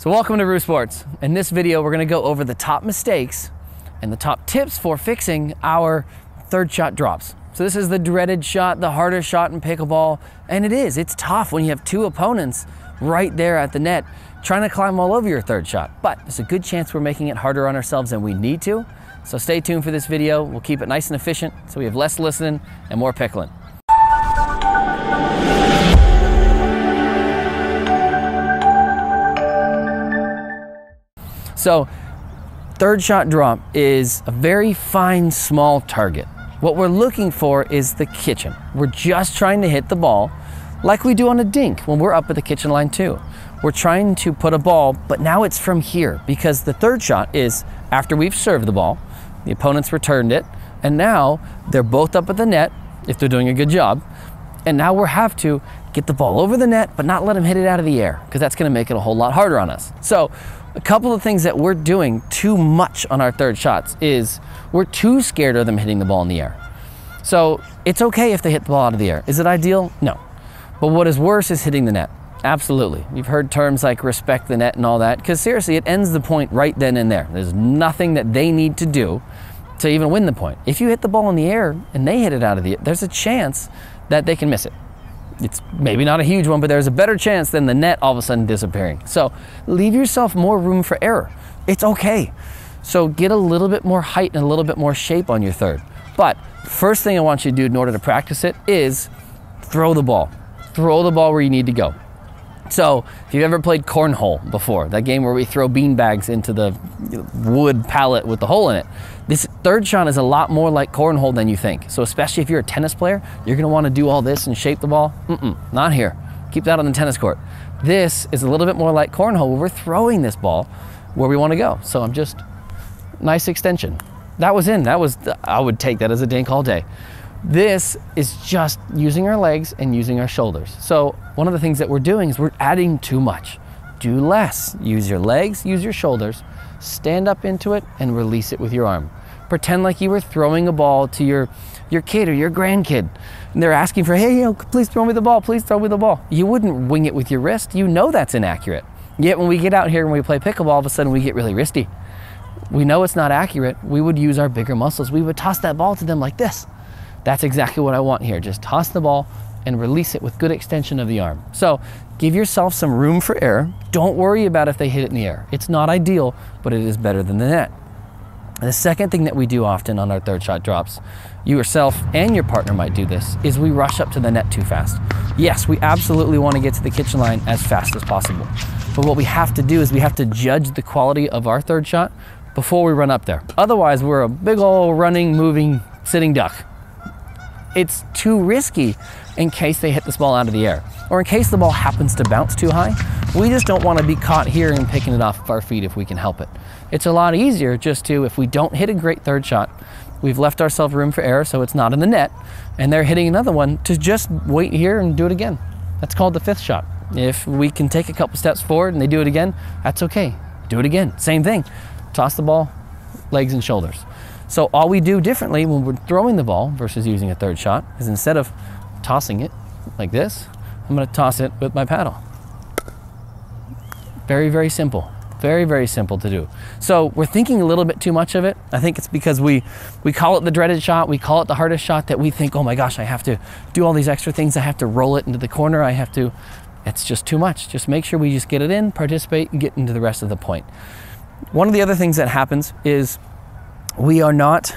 So welcome to Roo Sports. In this video, we're gonna go over the top mistakes and the top tips for fixing our third shot drops. So this is the dreaded shot, the hardest shot in pickleball, and it's tough when you have two opponents right there at the net trying to climb all over your third shot. But there's a good chance we're making it harder on ourselves than we need to. So stay tuned for this video. We'll keep it nice and efficient so we have less listening and more pickling. So third shot drop is a very fine, small target. What we're looking for is the kitchen. We're just trying to hit the ball like we do on a dink when we're up at the kitchen line too. We're trying to put a ball, but now it's from here because the third shot is after we've served the ball, the opponent's returned it, and now they're both up at the net if they're doing a good job. And now we have to get the ball over the net, but not let them hit it out of the air because that's gonna make it a whole lot harder on us. So a couple of things that we're doing too much on our third shots is we're too scared of them hitting the ball in the air. So it's okay if they hit the ball out of the air. Is it ideal? No. But what is worse is hitting the net. Absolutely. You've heard terms like respect the net and all that, because seriously, it ends the point right then and there. There's nothing that they need to do to even win the point. If you hit the ball in the air and they hit it out of the air, there's a chance that they can miss it. It's maybe not a huge one, but there's a better chance than the net all of a sudden disappearing. So leave yourself more room for error. It's okay. So get a little bit more height and a little bit more shape on your third. But first thing I want you to do in order to practice it is throw the ball. Throw the ball where you need to go. So if you've ever played cornhole before, that game where we throw bean bags into the wood pallet with the hole in it, this third shot is a lot more like cornhole than you think. So especially if you're a tennis player, you're gonna wanna do all this and shape the ball. Not here. Keep that on the tennis court. This is a little bit more like cornhole where we're throwing this ball where we wanna go. So I'm just, nice extension. That was, I would take that as a dink all day. This is just using our legs and using our shoulders. So one of the things that we're doing is we're adding too much. Do less. Use your legs, use your shoulders, stand up into it and release it with your arm. Pretend like you were throwing a ball to your kid or your grandkid and they're asking for, hey, please throw me the ball, please throw me the ball. You wouldn't wing it with your wrist. You know that's inaccurate. Yet when we get out here and we play pickleball, all of a sudden we get really wristy. We know it's not accurate. We would use our bigger muscles. We would toss that ball to them like this. That's exactly what I want here. Just toss the ball and release it with good extension of the arm. So give yourself some room for error. Don't worry about if they hit it in the air. It's not ideal, but it is better than the net. And the second thing that we do often on our third shot drops, you yourself and your partner might do this, is we rush up to the net too fast. Yes, we absolutely want to get to the kitchen line as fast as possible. But what we have to do is we have to judge the quality of our third shot before we run up there. Otherwise, we're a big old running, moving, sitting duck. It's too risky in case they hit this ball out of the air or in case the ball happens to bounce too high. We just don't want to be caught here and picking it off of our feet if we can help it. It's a lot easier just to, if we don't hit a great third shot, we've left ourselves room for error so it's not in the net and they're hitting another one, to just wait here and do it again. That's called the fifth shot. If we can take a couple steps forward and they do it again, that's okay. Do it again, same thing. Toss the ball, legs and shoulders. So all we do differently when we're throwing the ball versus using a third shot is instead of tossing it like this, I'm gonna toss it with my paddle. Very, very simple. Very, very simple to do. So we're thinking a little bit too much of it. I think it's because we call it the dreaded shot, we call it the hardest shot, that we think, oh my gosh, I have to do all these extra things. I have to roll it into the corner. It's just too much. Just make sure we just get it in, participate, and get into the rest of the point. One of the other things that happens is we are not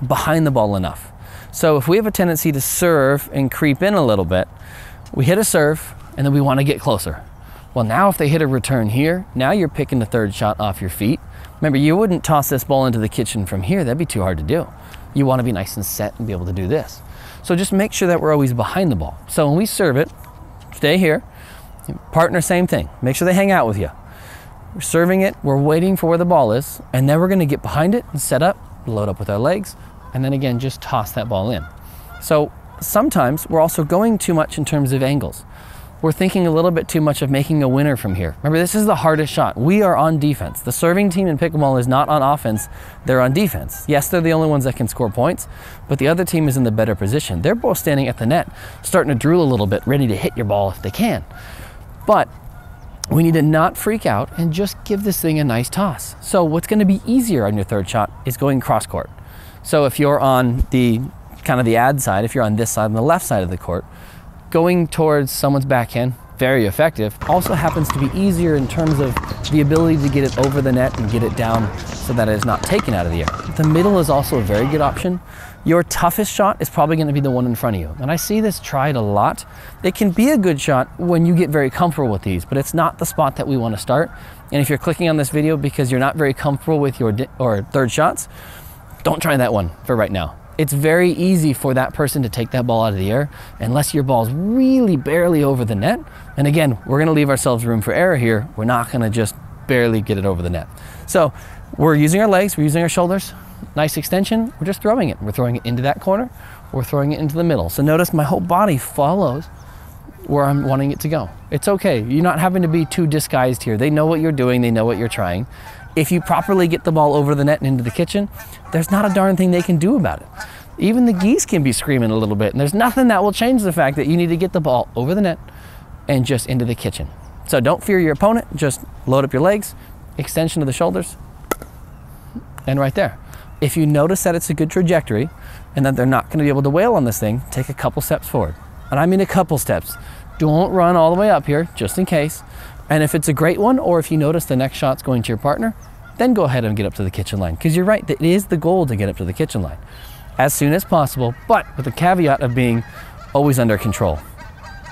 behind the ball enough. So if we have a tendency to serve and creep in a little bit, we hit a serve and then we want to get closer. Well, now if they hit a return here, now you're picking the third shot off your feet. Remember, you wouldn't toss this ball into the kitchen from here. That'd be too hard to do. You want to be nice and set and be able to do this. So just make sure that we're always behind the ball. So when we serve it, stay here. Partner, same thing. Make sure they hang out with you. We're serving it, we're waiting for where the ball is, and then we're gonna get behind it and set up, load up with our legs, and then again, just toss that ball in. So sometimes we're also going too much in terms of angles. We're thinking a little bit too much of making a winner from here. Remember, this is the hardest shot. We are on defense. The serving team in pickleball is not on offense, they're on defense. Yes, they're the only ones that can score points, but the other team is in the better position. They're both standing at the net, starting to drool a little bit, ready to hit your ball if they can. But we need to not freak out and just give this thing a nice toss. So what's going to be easier on your third shot is going cross court. So if you're on the kind of the ad side, if you're on this side, on the left side of the court, going towards someone's backhand, very effective, also happens to be easier in terms of the ability to get it over the net and get it down so that it is not taken out of the air. The middle is also a very good option. Your toughest shot is probably going to be the one in front of you. And I see this tried a lot. It can be a good shot when you get very comfortable with these, but it's not the spot that we want to start. And if you're clicking on this video because you're not very comfortable with your third shots, don't try that one for right now. It's very easy for that person to take that ball out of the air unless your ball's really barely over the net. And again, we're going to leave ourselves room for error here. We're not going to just barely get it over the net. So we're using our legs, we're using our shoulders. Nice extension, we're just throwing it. We're throwing it into that corner, we're throwing it into the middle. So notice my whole body follows where I'm wanting it to go. It's okay, you're not having to be too disguised here. They know what you're doing, they know what you're trying. If you properly get the ball over the net and into the kitchen, there's not a darn thing they can do about it. Even the geese can be screaming a little bit, and there's nothing that will change the fact that you need to get the ball over the net and just into the kitchen. So don't fear your opponent, just load up your legs, extension of the shoulders, and right there. If you notice that it's a good trajectory and that they're not going to be able to wail on this thing, take a couple steps forward. And I mean a couple steps. Don't run all the way up here, just in case. And if it's a great one, or if you notice the next shot's going to your partner, then go ahead and get up to the kitchen line. Because you're right, it is the goal to get up to the kitchen line as soon as possible, but with the caveat of being always under control.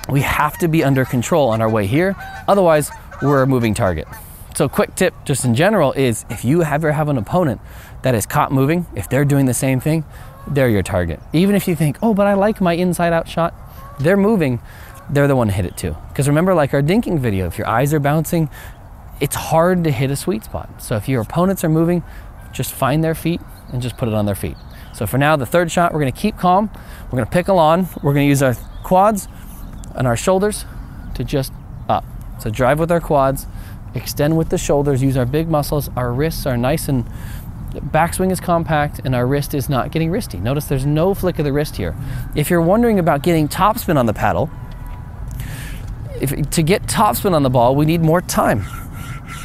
We have to be under control on our way here, otherwise we're a moving target. So quick tip just in general is if you ever have an opponent that is caught moving, if they're doing the same thing, they're your target. Even if you think, oh, but I like my inside out shot, they're moving, they're the one to hit it too. Because remember, like our dinking video, if your eyes are bouncing, it's hard to hit a sweet spot. So if your opponents are moving, just find their feet and just put it on their feet. So for now, the third shot, we're gonna keep calm, we're gonna pickle on, we're gonna use our quads and our shoulders to just up. So drive with our quads, extend with the shoulders, use our big muscles, our wrists are nice and backswing is compact and our wrist is not getting wristy. Notice there's no flick of the wrist here. If you're wondering about getting topspin on the paddle, to get topspin on the ball, we need more time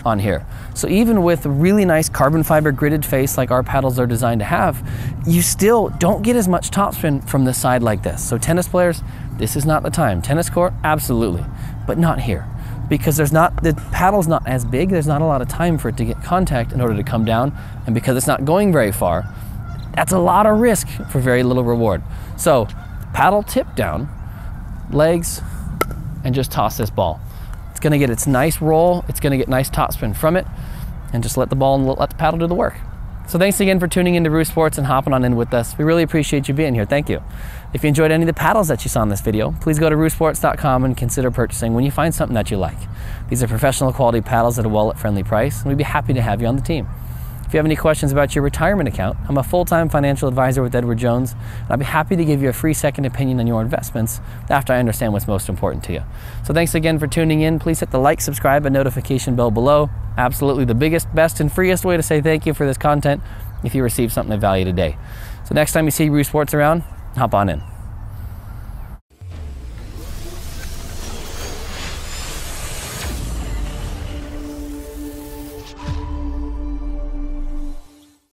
on here. So even with a really nice carbon fiber gridded face like our paddles are designed to have, you still don't get as much topspin from the side like this. So tennis players, this is not the time. Tennis court, absolutely, but not here. Because the paddle's not as big, there's not a lot of time for it to get contact in order to come down, and because it's not going very far, that's a lot of risk for very little reward. So paddle tip down, legs, and just toss this ball. It's gonna get its nice roll, it's gonna get nice topspin from it, and just let the ball and let the paddle do the work. So thanks again for tuning into Roost Sports and hopping on in with us. We really appreciate you being here, thank you. If you enjoyed any of the paddles that you saw in this video, please go to roostsports.com and consider purchasing when you find something that you like. These are professional quality paddles at a wallet-friendly price, and we'd be happy to have you on the team. If you have any questions about your retirement account, I'm a full-time financial advisor with Edward Jones, and I'd be happy to give you a free second opinion on your investments after I understand what's most important to you. So thanks again for tuning in. Please hit the like, subscribe, and notification bell below. Absolutely the biggest, best, and freest way to say thank you for this content if you received something of value today. So next time you see Roost Sports around, hop on in.